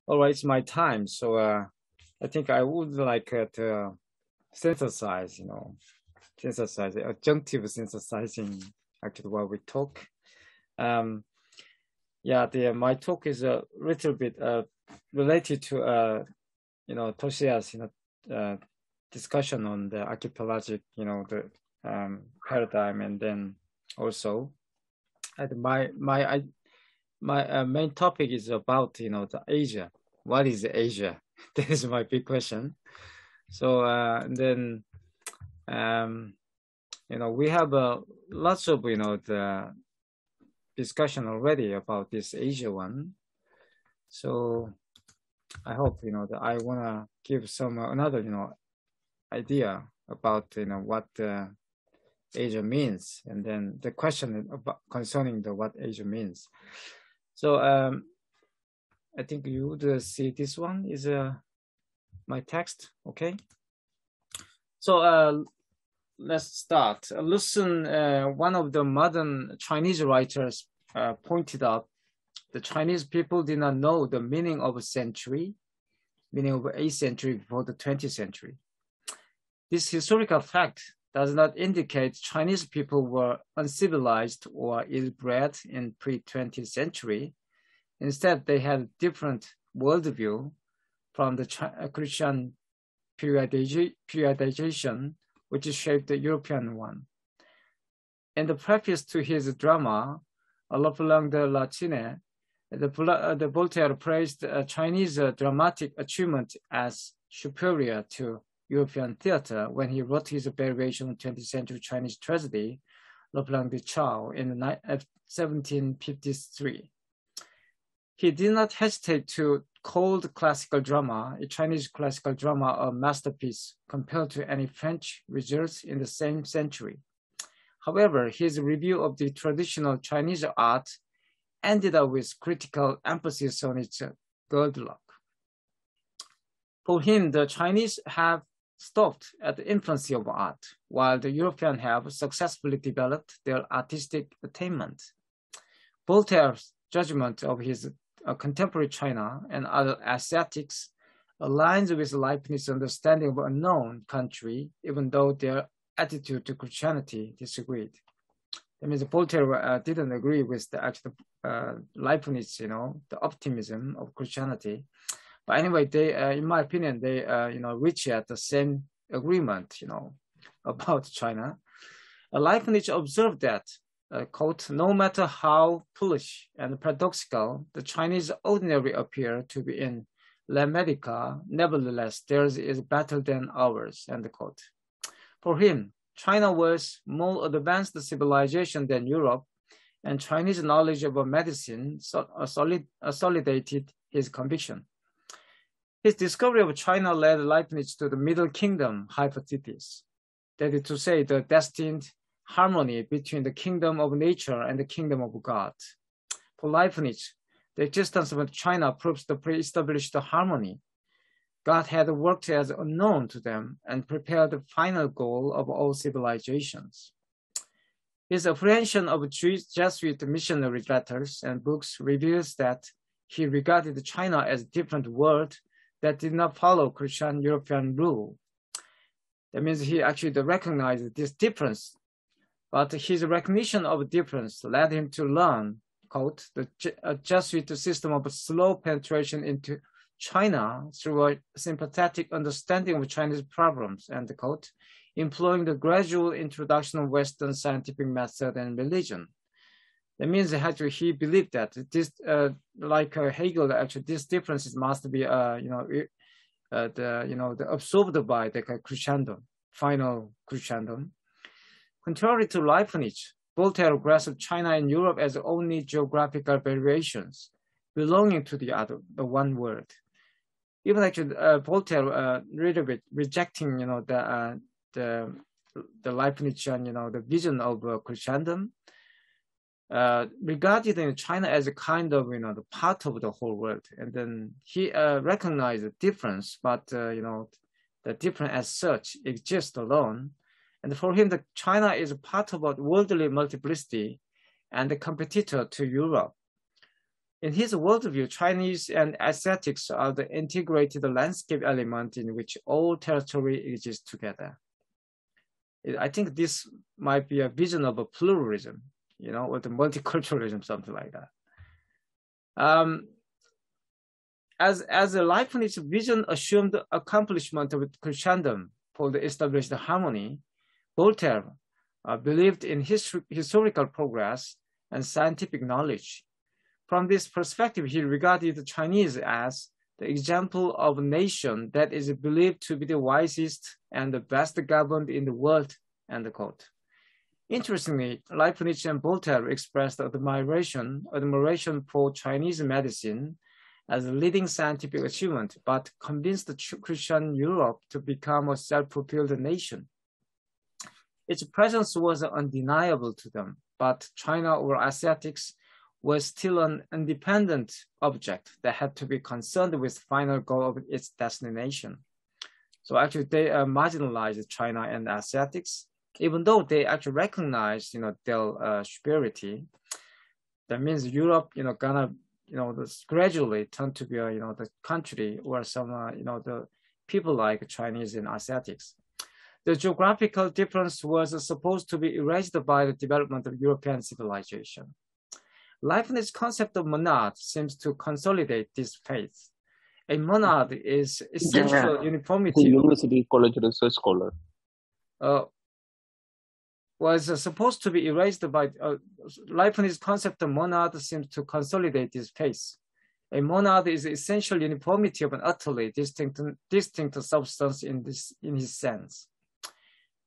All right, it's my time. So I think I would like to synthesize, synthesize, adjunctive synthesizing actually while we talk. Um, yeah, my talk is a little bit related to, Toshiya's, discussion on the archipelagic, the paradigm, and then also my main topic is about, the Asia. What is Asia? That is my big question. So and then um, we have lots of the discussion already about this Asia one. So I hope that I wanna give some another idea about what Asia means, and then the question about concerning the what Asia means. So I think you would see this one is my text. Okay. So let's start. Listen, one of the modern Chinese writers pointed out the Chinese people did not know the meaning of a century, meaning of a century before the 20th century. This historical fact does not indicate Chinese people were uncivilized or ill-bred in pre-20th century. Instead, they had a different worldview from the Christian periodization, which shaped the European one. In the preface to his drama, L'Opulent de la Chine, the Voltaire praised Chinese dramatic achievement as superior to European theater when he wrote his variation of 20th century Chinese tragedy, L'Opulent de Chao, in 1753. He did not hesitate to call the classical drama, a Chinese classical drama, a masterpiece compared to any French results in the same century. However, his review of the traditional Chinese art ended up with critical emphasis on its good luck. For him, the Chinese have stopped at the infancy of art, while the Europeans have successfully developed their artistic attainment. Voltaire's judgment of his contemporary China and other Asiatics aligns with Leibniz's understanding of unknown country, even though their attitude to Christianity disagreed. That means Voltaire didn't agree with the actual Leibniz, the optimism of Christianity. But anyway, they, in my opinion, they, reach at the same agreement, about China. Leibniz observed that, quote, no matter how foolish and paradoxical the Chinese ordinarily appear to be in La Medica, nevertheless, theirs is better than ours, end quote. For him, China was more advanced civilization than Europe, and Chinese knowledge of medicine solidated his conviction. His discovery of China led Leibniz to the Middle Kingdom hypothesis, that is to say, the destined harmony between the kingdom of nature and the kingdom of God. For Leibniz, the existence of China proves the pre-established harmony. God had worked as unknown to them and prepared the final goal of all civilizations. His apprehension of Jesuit missionary letters and books reveals that he regarded China as a different world that did not follow Christian European rule. That means he actually recognized this difference, but his recognition of difference led him to learn, quote, the Jesuit system of slow penetration into China through a sympathetic understanding of Chinese problems, end quote, employing the gradual introduction of Western scientific method and religion. That means actually he believed that this, like Hegel, actually these differences must be, absorbed by the Christendom, final Christendom. Contrary to Leibniz, Voltaire grasped China and Europe as only geographical variations belonging to the one world. Even actually, Voltaire a little bit rejecting, the Leibnizian, the vision of Christendom, regarded China as a kind of, the part of the whole world. And then he recognized the difference, but, the difference as such exists alone. And for him, China is a part of a worldly multiplicity and a competitor to Europe. In his worldview, Chinese and Asiatics are the integrated landscape element in which all territory exists together. I think this might be a vision of a pluralism, or the multiculturalism, something like that. As a Leibniz vision assumed accomplishment of Christendom for the established harmony, Voltaire believed in historical progress and scientific knowledge. From this perspective, he regarded the Chinese as the example of a nation that is believed to be the wisest and the best governed in the world, end quote. Interestingly, Leibniz and Voltaire expressed admiration for Chinese medicine as a leading scientific achievement, but convinced Christian Europe to become a self-fulfilled nation. Its presence was undeniable to them, but China or Asiatics was still an independent object that had to be concerned with the final goal of its destination. So actually they marginalized China and Asiatics, even though they actually recognized, their superiority. That means Europe, gonna, gradually turn to be, the country where some, the people like Chinese and Asiatics. The geographical difference was supposed to be erased by the development of European civilization. Leibniz's concept of monad seems to consolidate this faith. A monad is essential uniformity. The University College Research Scholar. Was supposed to be erased by Leibniz's concept of monad seems to consolidate this faith. A monad is essential uniformity of an utterly distinct substance in his sense.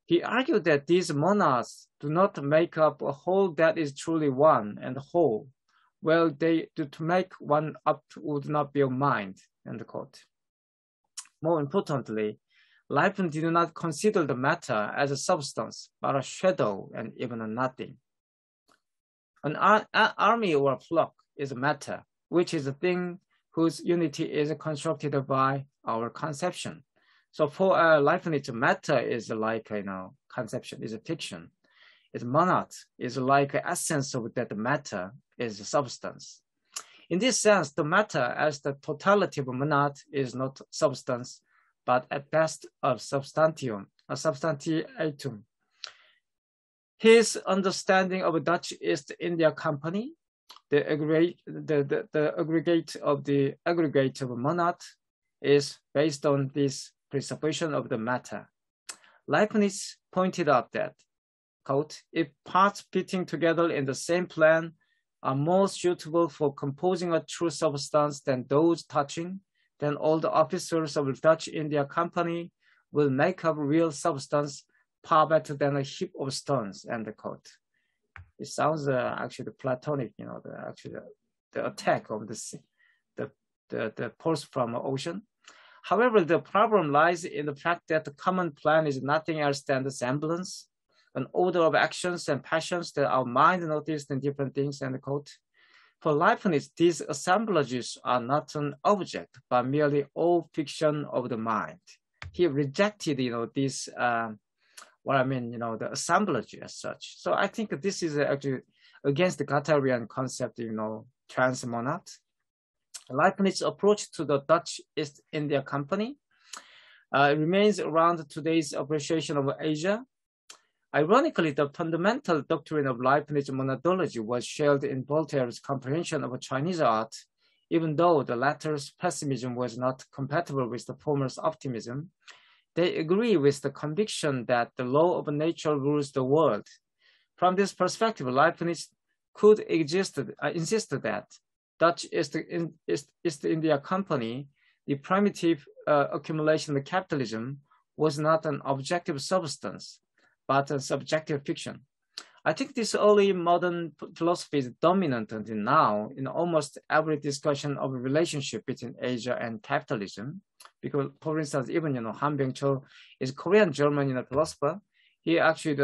He argued that these monads do not make up a whole that is truly one and whole. Well, to make one up would not be a mind, end quote. More importantly, Leibniz did not consider the matter as a substance, but a shadow and even a nothing. An army or a flock is a matter, which is a thing whose unity is constructed by our conception. So for Leibniz, matter is like, conception is a fiction. Its monad is like the essence of that matter is a substance. In this sense, the matter as the totality of monad is not substance, but at best a substantiatum. His understanding of Dutch East India Company, the aggregate of monad, is based on this presupposition of the matter. Leibniz pointed out that, quote, if parts fitting together in the same plan are more suitable for composing a true substance than those touching, then all the officers of the Dutch India Company will make up real substance far better than a heap of stones, end quote. It sounds actually Platonic, the attack of the force from the ocean. However, the problem lies in the fact that the common plan is nothing else than the semblance, an order of actions and passions that our mind noticed in different things, end quote. For Leibniz, these assemblages are not an object, but merely all fiction of the mind. He rejected, this, the assemblage as such. So I think this is actually against the Guattarian concept, transmonad. Leibniz's approach to the Dutch East India Company remains around today's appreciation of Asia. Ironically, the fundamental doctrine of Leibniz monadology was shared in Voltaire's comprehension of Chinese art, even though the latter's pessimism was not compatible with the former's optimism. They agree with the conviction that the law of nature rules the world. From this perspective, Leibniz could insist that Dutch East India Company, the primitive accumulation of capitalism, was not an objective substance, but a subjective fiction. I think this early modern philosophy is dominant until now in almost every discussion of a relationship between Asia and capitalism. Because, for instance, even Han Byung-chul is Korean-German philosopher. He actually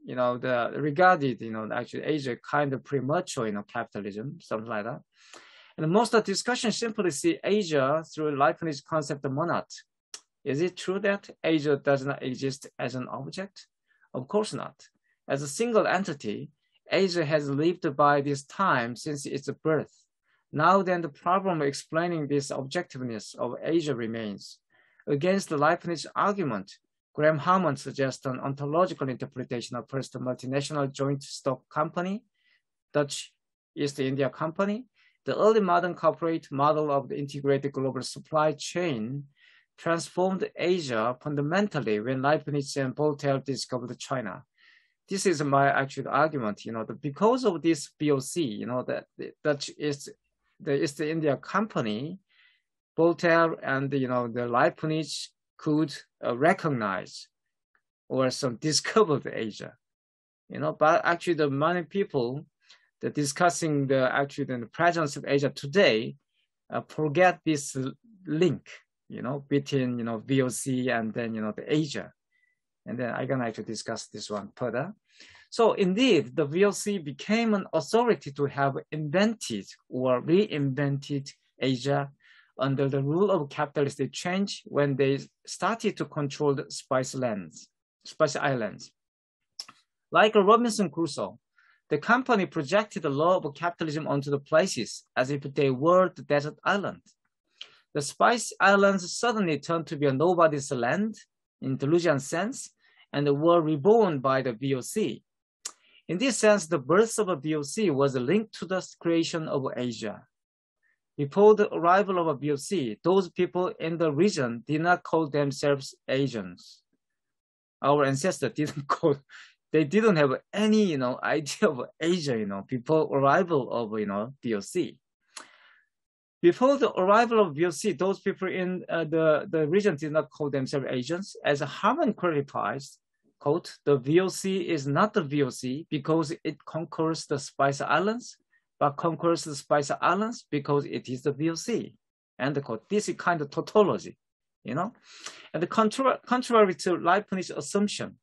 regarded actually Asia kind of premature capitalism, something like that. And most of the discussion simply see Asia through Leibniz's concept of monad. Is it true that Asia does not exist as an object? Of course not. As a single entity, Asia has lived by this time since its birth. Now then, the problem of explaining this objectiveness of Asia remains. Against the Leibniz argument, Graham Harman suggests an ontological interpretation of first the multinational joint stock company, Dutch East India Company. The early modern corporate model of the integrated global supply chain transformed Asia fundamentally when Leibniz and Voltaire discovered China. This is my actual argument, that because of this VOC, that the Dutch East India Company, Voltaire and the Leibniz could recognize or some discovered Asia, but actually the many people that discussing the presence of Asia today forget this link, between VOC and then the Asia, and then I'm gonna actually discuss this one further. So indeed, the VOC became an authority to have invented or reinvented Asia under the rule of capitalist exchange when they started to control the Spice Islands. Like Robinson Crusoe, the company projected the law of capitalism onto the places as if they were the desert island. The Spice Islands suddenly turned to be a nobody's land in Deleuzian sense, and were reborn by the VOC. In this sense, the birth of a VOC was linked to the creation of Asia. Before the arrival of a VOC, those people in the region did not call themselves Asians. Our ancestors they didn't have any, idea of Asia, before arrival of, VOC. Before the arrival of VOC, those people in the region did not call themselves Asians. As Harman clarifies, quote, the VOC is not the VOC because it conquers the Spice Islands, but conquers the Spice Islands because it is the VOC. End quote. This is kind of tautology, And the contrary to Leibniz's assumption,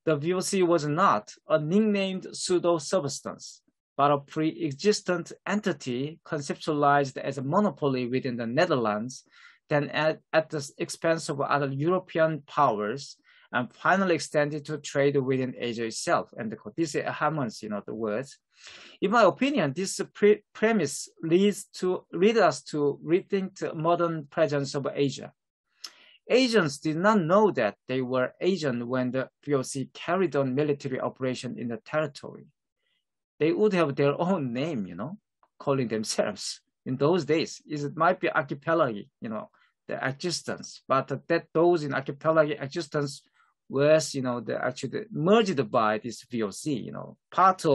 the VOC was not a nicknamed pseudo-substance, but a pre-existent entity conceptualized as a monopoly within the Netherlands, then at the expense of other European powers, and finally extended to trade within Asia itself. And this is Haman's, the words. In my opinion, this premise leads us to rethink the modern presence of Asia. Asians did not know that they were Asian when the VOC carried on military operation in the territory. They would have their own name, calling themselves. In those days, it might be archipelago, the existence, but that those in archipelago existence was, actually merged by this VOC, part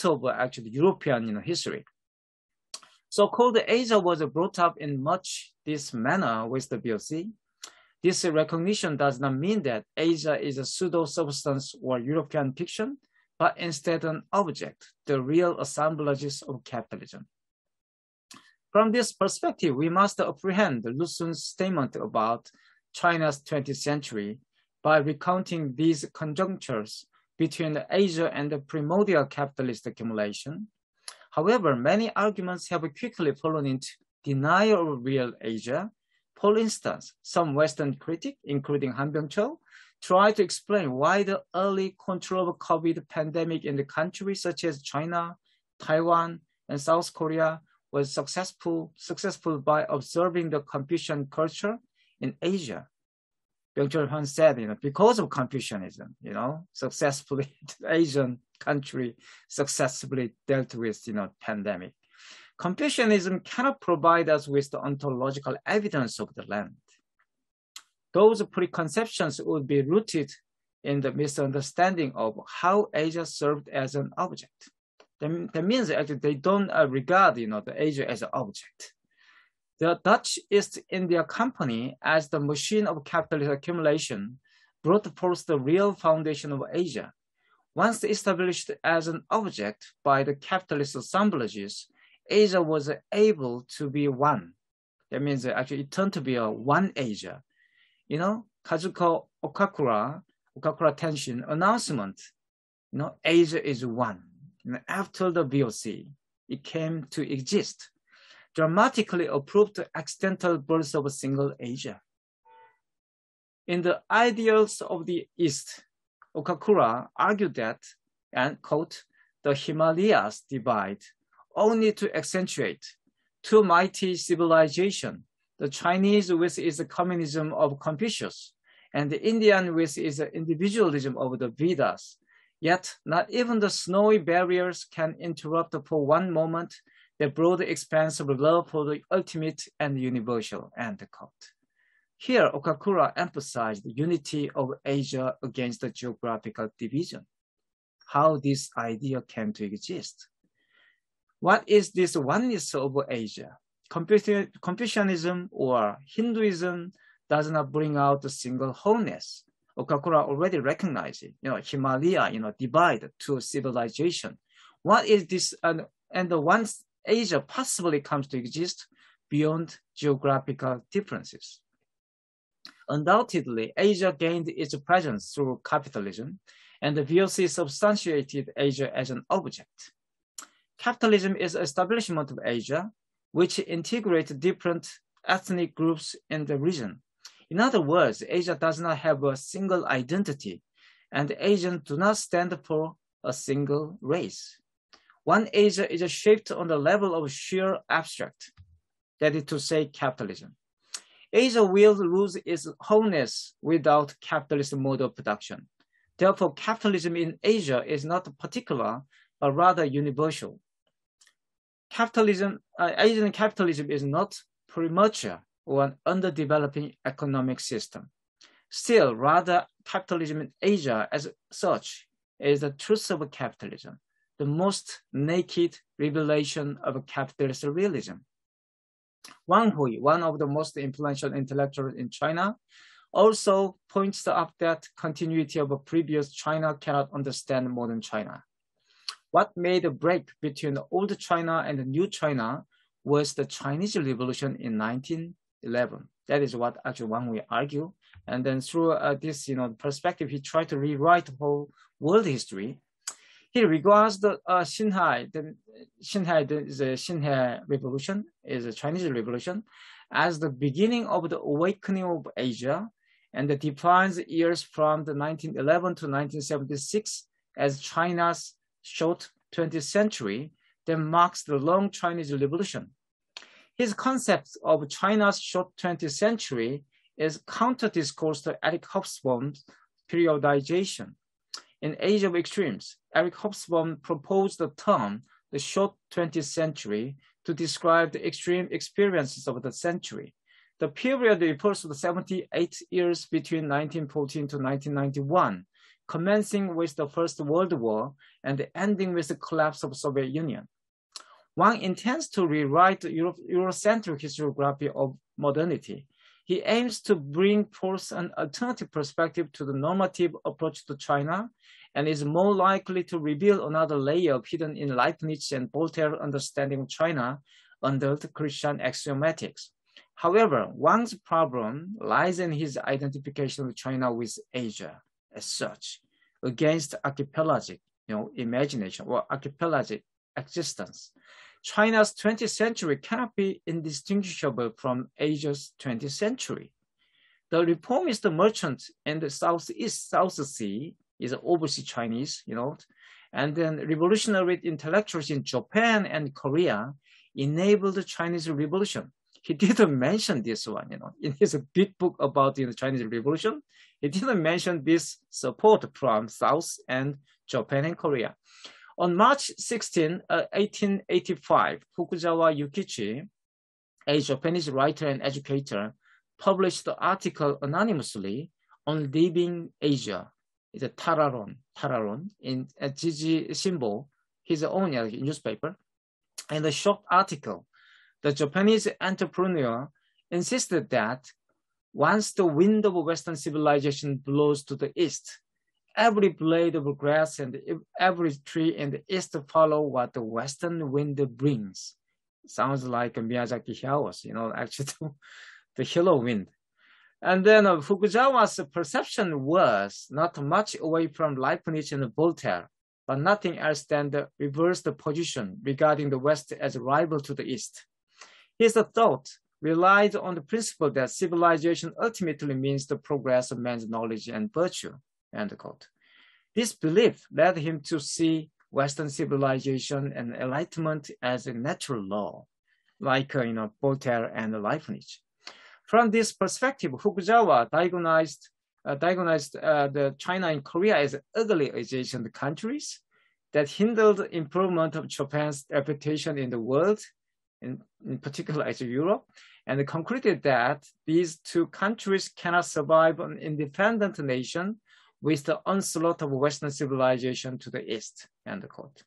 of actually European, history. So-called Asia was brought up in much this manner with the VOC. This recognition does not mean that Asia is a pseudo-substance or European fiction, but instead an object, the real assemblages of capitalism. From this perspective, we must apprehend Lussun's statement about China's 20th century by recounting these conjunctures between Asia and the primordial capitalist accumulation. However, many arguments have quickly fallen into denial of real Asia. For instance, some Western critics, including Han Byung-chul, try to explain why the early control of COVID pandemic in the countries such as China, Taiwan, and South Korea was successful by observing the Confucian culture in Asia. Byung-chul Han said, because of Confucianism, successfully, the Asian country successfully dealt with, pandemic. Confucianism cannot provide us with the ontological evidence of the land. Those preconceptions would be rooted in the misunderstanding of how Asia served as an object. That means actually they don't regard, the Asia as an object. The Dutch East India Company, as the machine of capitalist accumulation, brought forth the real foundation of Asia. Once established as an object by the capitalist assemblages, Asia was able to be one. That means actually it turned to be a one Asia. Kazuko Okakura Tenshin announcement, Asia is one. After the VOC, it came to exist, dramatically approved the accidental birth of a single Asia. In the Ideals of the East, Okakura argued that, and quote, the Himalayas divide only to accentuate two mighty civilizations, the Chinese with its communism of Confucius, and the Indian with its individualism of the Vedas. Yet not even the snowy barriers can interrupt for one moment the broad expanse of love for the ultimate and universal, end quote. Here, Okakura emphasized the unity of Asia against the geographical division, how this idea came to exist. What is this oneness of Asia? Confucianism or Hinduism does not bring out the single wholeness. Okakura already recognized it, Himalaya, divide to civilization. What is this? And once Asia possibly comes to exist beyond geographical differences. Undoubtedly, Asia gained its presence through capitalism, and the VOC substantiated Asia as an object. Capitalism is an establishment of Asia, which integrates different ethnic groups in the region. In other words, Asia does not have a single identity, and Asians do not stand for a single race. One Asia is shaped on the level of sheer abstract, that is to say, capitalism. Asia will lose its wholeness without capitalist mode of production. Therefore, capitalism in Asia is not particular, but rather universal. Asian capitalism is not premature or an underdeveloping economic system. Still, rather, capitalism in Asia as such is the truth of capitalism, the most naked revelation of capitalist realism. Wang Hui, one of the most influential intellectuals in China, also points out that continuity of a previous China cannot understand modern China. What made a break between the old China and the new China was the Chinese Revolution in 1911. That is what actually Wang Hui argued. And then through this perspective, he tried to rewrite the whole world history. He regards the Xinhai Revolution, is a Chinese Revolution, as the beginning of the awakening of Asia, and defines years from the 1911 to 1976 as China's short 20th century, then marks the long Chinese Revolution. His concept of China's short 20th century is counter-discourse to Eric Hobsbawm's periodization. In Age of Extremes, Eric Hobsbawm proposed the term the short 20th century to describe the extreme experiences of the century. The period refers to the 78 years between 1914 to 1991, commencing with the First World War and ending with the collapse of the Soviet Union. Wang intends to rewrite the Eurocentric historiography of modernity. He aims to bring forth an alternative perspective to the normative approach to China, and is more likely to reveal another layer hidden in Leibniz and Voltaire's understanding of China under the Christian axiomatics. However, Wang's problem lies in his identification of China with Asia as such, against archipelagic imagination or archipelagic existence. China's 20th century cannot be indistinguishable from Asia's 20th century. The reformist merchant in the South Sea is overseas Chinese, and then revolutionary intellectuals in Japan and Korea enabled the Chinese Revolution. He didn't mention this one, in his big book about the Chinese Revolution. He didn't mention this support from South and Japan and Korea. On March 16, 1885, Fukuzawa Yukichi, a Japanese writer and educator, published the article anonymously on Leaving Asia. It's a Tararon in Jiji Shimbo, his own newspaper. In the short article, the Japanese entrepreneur insisted that once the wind of Western civilization blows to the east, every blade of grass and every tree in the east follow what the Western wind brings. Sounds like Miyazaki Hyao's, actually the Hilo wind. And then Fukuzawa's perception was not much away from Leibniz and Voltaire, but nothing else than the reversed position regarding the West as a rival to the East. His thought relied on the principle that civilization ultimately means the progress of man's knowledge and virtue, end quote. This belief led him to see Western civilization and enlightenment as a natural law, like Voltaire and Leibniz. From this perspective, Fukuzawa diagnosed the China and Korea as ugly adjacent countries that hindered improvement of Japan's reputation in the world, in particular as Europe, and concluded that these two countries cannot survive an independent nation with the onslaught of Western civilization to the east, end quote.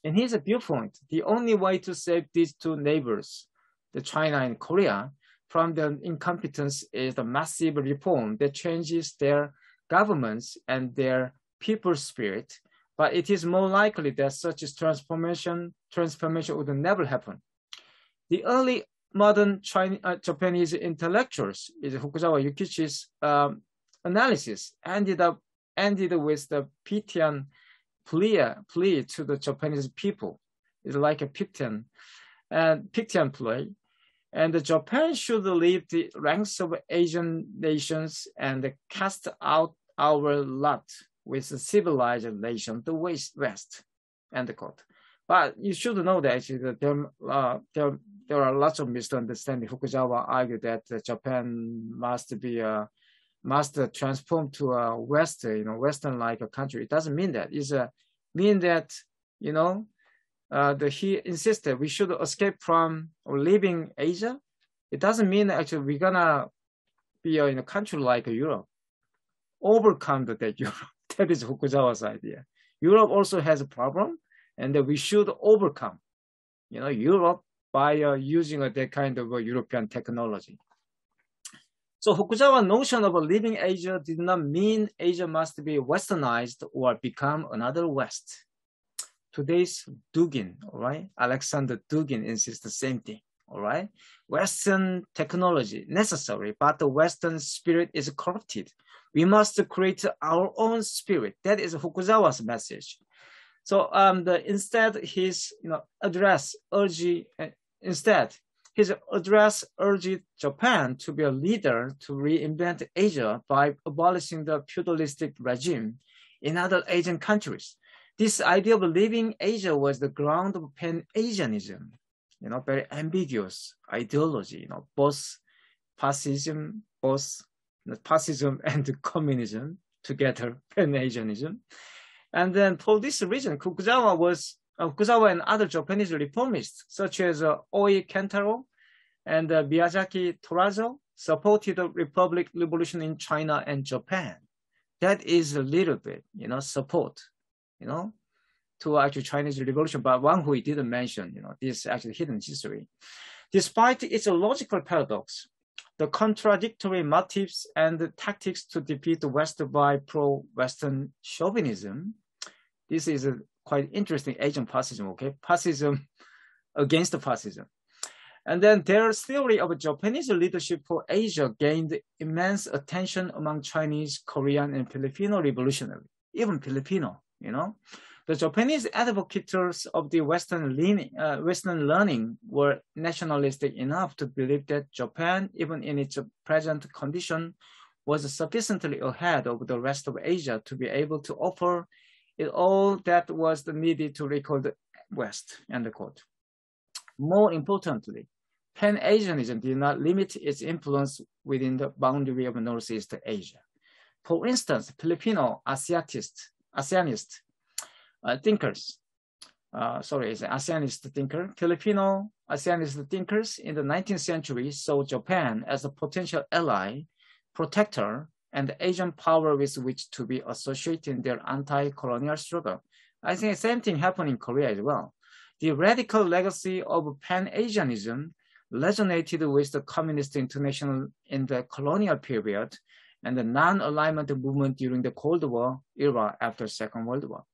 In his viewpoint, the only way to save these two neighbors, the China and Korea, from their incompetence is the massive reform that changes their governments and their people's spirit, but it is more likely that such a transformation would never happen. The early modern Japanese intellectuals, Fukuzawa Yukichi's analysis, ended with the Pictian plea to the Japanese people. It's like a Pictian plea. And Japan should leave the ranks of Asian nations and cast out our lot with a civilized nation, the West, end quote. But you should know that actually that there are lots of misunderstandings. Fukuzawa argued that Japan must transform to a Western-like a country. It doesn't mean that. It mean that he insisted we should escape from or leaving Asia. It doesn't mean actually we're gonna be in a country like Europe, overcome that Europe. That is Fukuzawa's idea. Europe also has a problem, and that we should overcome, Europe by using that kind of European technology. So Fukuzawa's notion of leaving Asia did not mean Asia must be westernized or become another West. Today's Dugin, all right? Alexander Dugin insists the same thing, all right? Western technology necessary, but the Western spirit is corrupted. We must create our own spirit. That is Fukuzawa's message. So instead, his address urged Japan to be a leader to reinvent Asia by abolishing the feudalistic regime in other Asian countries. This idea of leaving Asia was the ground of Pan-Asianism, very ambiguous ideology, both fascism and communism together, Pan-Asianism. And then for this reason, Fukuzawa and other Japanese reformists, such as Oi Kentaro and Miyazaki Torazo, supported the Republic Revolution in China and Japan. That is a little bit, support, to actually Chinese Revolution, but one who didn't mention, this actually hidden history. Despite its logical paradox, the contradictory motives and the tactics to defeat the West by pro-Western chauvinism, this is a quite interesting Asian fascism, okay? Fascism against fascism. And then their theory of Japanese leadership for Asia gained immense attention among Chinese, Korean, and Filipino revolutionaries, even Filipino, The Japanese advocates of the Western learning were nationalistic enough to believe that Japan, even in its present condition, was sufficiently ahead of the rest of Asia to be able to offer it all that was needed to recall the West, end quote. More importantly, Pan-Asianism did not limit its influence within the boundary of Northeast Asia. For instance, Filipino ASEANist thinkers, Filipino ASEANist thinkers in the 19th century saw Japan as a potential ally, protector, and Asian power with which to be associated in their anti-colonial struggle. I think the same thing happened in Korea as well. The radical legacy of Pan-Asianism resonated with the Communist International in the colonial period and the non-alignment movement during the Cold War era after the Second World War.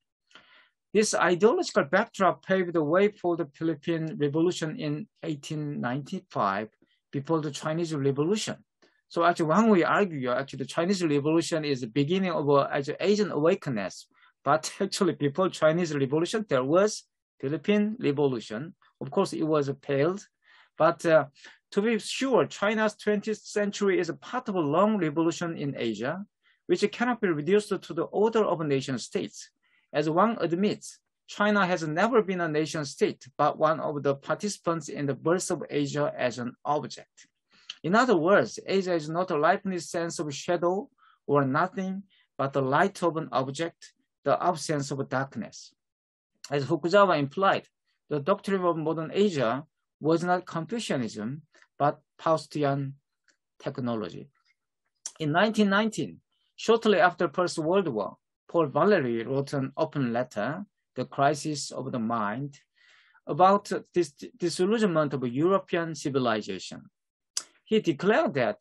This ideological backdrop paved the way for the Philippine Revolution in 1895 before the Chinese Revolution. So actually, when we argue, actually the Chinese Revolution is the beginning of Asian awakeness. But actually, before Chinese Revolution, there was Philippine Revolution. Of course, it was failed. But to be sure, China's 20th century is a part of a long revolution in Asia, which cannot be reduced to the order of nation states. As one admits, China has never been a nation state, but one of the participants in the birth of Asia as an object. In other words, Asia is not a Leibniz sense of shadow or nothing, but the light of an object, the absence of darkness. As Fukuzawa implied, the doctrine of modern Asia was not Confucianism, but Faustian technology. In 1919, shortly after the First World War, Paul Valéry wrote an open letter, The Crisis of the Mind, about this disillusionment of European civilization. He declared that,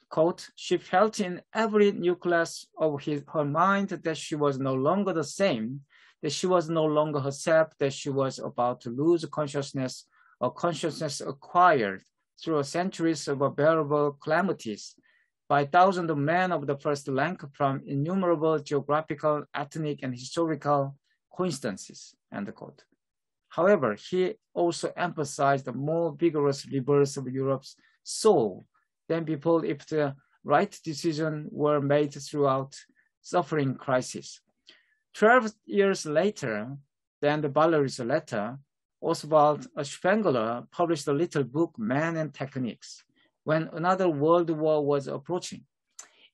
quote, she felt in every nucleus of her mind that she was no longer the same, that she was no longer herself, that she was about to lose consciousness, or consciousness acquired through centuries of unbearable calamities by thousands of men of the first rank from innumerable geographical, ethnic, and historical coincidences, end quote. However, he also emphasized the more vigorous rebirth of Europe's soul than before if the right decisions were made throughout suffering crisis. 12 years later than the Valéry's letter, Oswald Spengler published a little book, Man and Techniques, when another world war was approaching.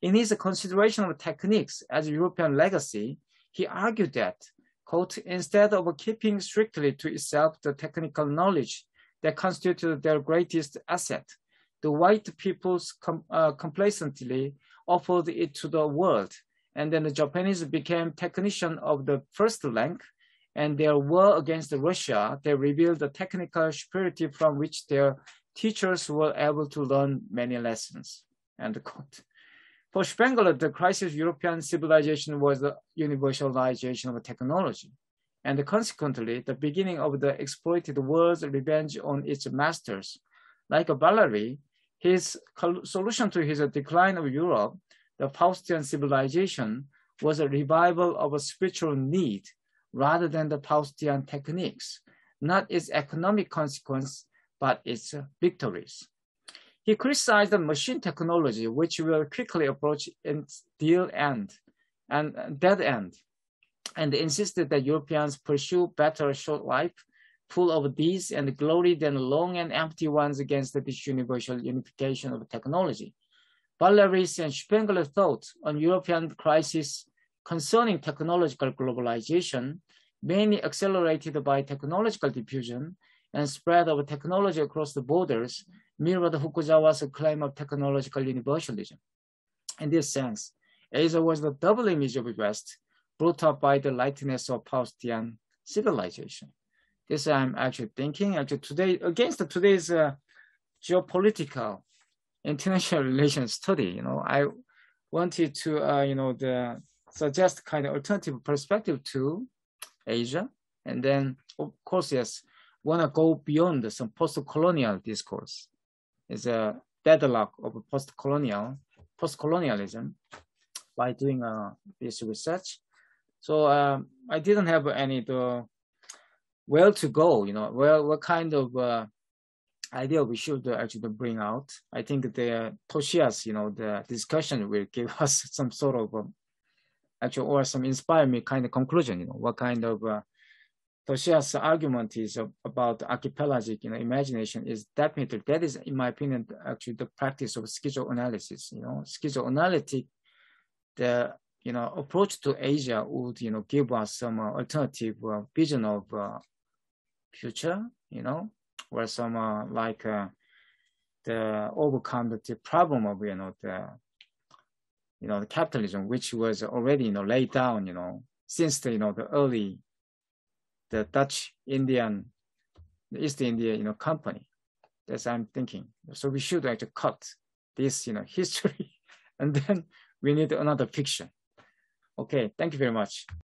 In his consideration of techniques as a European legacy, he argued that, quote, instead of keeping strictly to itself the technical knowledge that constituted their greatest asset, the white peoples complacently offered it to the world, and then the Japanese became technicians of the first rank, and their war against Russia, they revealed the technical superiority from which their teachers were able to learn many lessons, end quote. For Spengler, the crisis of European civilization was the universalization of technology, and consequently, the beginning of the exploited world's revenge on its masters. Like Valéry, his solution to his decline of Europe, the Faustian civilization, was a revival of a spiritual need rather than the Faustian techniques, not its economic consequence, but its victories. He criticized the machine technology, which will quickly approach its dead end, and insisted that Europeans pursue better short life, full of deeds and glory than long and empty ones against this universal unification of technology. Valéry's and Spengler's thoughts on European crisis concerning technological globalization, mainly accelerated by technological diffusion and spread of technology across the borders, mirrored Fukuzawa's claim of technological universalism. In this sense, Asia was the double image of the West, brought up by the lightness of Faustian civilization. This I'm actually thinking, today, against today's geopolitical international relations study, I wanted to, suggest kind of alternative perspective to Asia. And then, of course, yes, want to go beyond some post-colonial discourse. It's a deadlock of post-colonialism by doing this research. So I didn't have any where to go, what kind of idea we should actually bring out. I think the Toshiya's, the discussion will give us some sort of or some inspire me kind of conclusion, what kind of Toshiya's argument is about archipelagic, imagination is definitely, that is, in my opinion, actually the practice of schizoanalysis, schizoanalytic, the, approach to Asia would, give us some alternative vision of future, or some like the overcome the problem of, the capitalism, which was already, laid down, since the, the Dutch Indian, the East India, company. That's I'm thinking. So we should actually cut this, history, and then we need another fiction. Okay, thank you very much.